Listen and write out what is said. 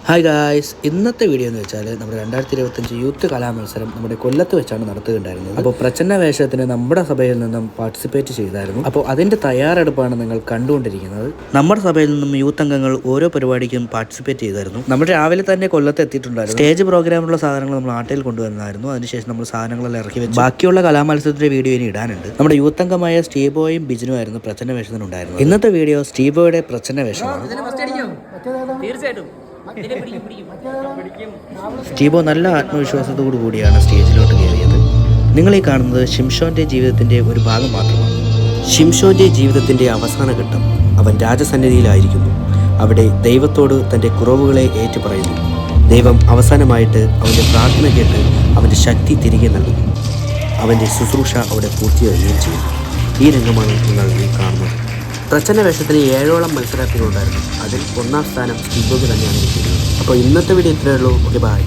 Hi guys, ഇന്നത്തെ video എന്ന് വെച്ചാൽ നമ്മുടെ 2025 യൂത്ത് കലാമത്സരം നമ്മുടെ കൊല്ലത്ത് വെച്ചാണ് നടത്തുകയുണ്ടായിരുന്നത്. അപ്പോൾ പ്രച്ഛന്ന വേഷത്തിന് നമ്മുടെ സഭയിൽ നിന്നും പാർട്ടിസിപ്പേറ്റ് ചെയ്തായിരുന്നു. അപ്പോൾ അതിൻ്റെ തയ്യാറെടുപ്പാണ് നിങ്ങൾ കണ്ടുകൊണ്ടിരിക്കുന്നത്. നമ്മുടെ സഭയിൽ നിന്നും യൂത്ത് അംഗങ്ങൾ ഓരോ പരിപാടിക്കും പാർട്ടിസിപ്പേറ്റ് ചെയ്തായിരുന്നു. നമ്മൾ രാവിലെ തന്നെ കൊല്ലത്ത് എത്തിയിട്ടുണ്ടായിരുന്നു. സ്റ്റേജ് പ്രോഗ്രാമിലുള്ള സാധനങ്ങൾ നമ്മൾ ആട്ടയിൽ കൊണ്ടുവന്നായിരുന്നു. അതിനുശേഷം നമ്മൾ സാധനങ്ങളെല്ലാം ഇറക്കി വെച്ചു. ബാക്കിയുള്ള കലാമത്സരത്തിന്റെ വീഡിയോ ഇനി ഇടാനുണ്ട്. നമ്മുടെ യൂത്ത് അംഗമായ സ്റ്റീബോയും ബിജിനും ആയിരുന്നു പ്രച്ഛന്ന വേഷത്തിനുണ്ടായിരുന്നത്. ഇന്നത്തെ വീഡിയോ സ്റ്റീബോയുടെ പ്രച്ഛന്ന വേഷമാണ്. തീർച്ചയായിട്ടും സ്റ്റീബോ നല്ല ആത്മവിശ്വാസത്തോടു കൂടിയാണ് സ്റ്റേജിലോട്ട് കയറിയത്. നിങ്ങൾ ഈ കാണുന്നത് ഷിംഷോന്റെ ജീവിതത്തിന്റെ ഒരു ഭാഗം മാത്രമാണ്. ഷിംഷോന്റെ ജീവിതത്തിന്റെ അവസാന ഘട്ടം അവൻ രാജസന്നിധിയിലായിരിക്കുന്നു. അവിടെ ദൈവത്തോട് തന്റെ കുറവുകളെ ഏറ്റുപറയുന്നു. ദൈവം അവസാനമായിട്ട് അവന്റെ പ്രാർത്ഥന കേട്ട് അവന്റെ ശക്തി തിരികെ നൽകുന്നു. അവന്റെ ശുശ്രൂഷ അവിടെ പൂർത്തിയാകുകയും ചെയ്യുന്നു. ഈ രംഗമാണ് നിങ്ങൾ ഈ കാണുന്നത്. പ്രച്ഛന്ന വേഷത്തിന് 7ഓളം മത്സരാർത്ഥികളുണ്ടായിരുന്നു. അതിൽ 1ാം സ്ഥാനം സ്റ്റീബോയ്ക്ക് തന്നെയാണ് കിട്ടിയത്. അപ്പോൾ ഇന്നത്തെ വീഡിയോ ഇത്രയേ ഉള്ളൂ. Okay, by.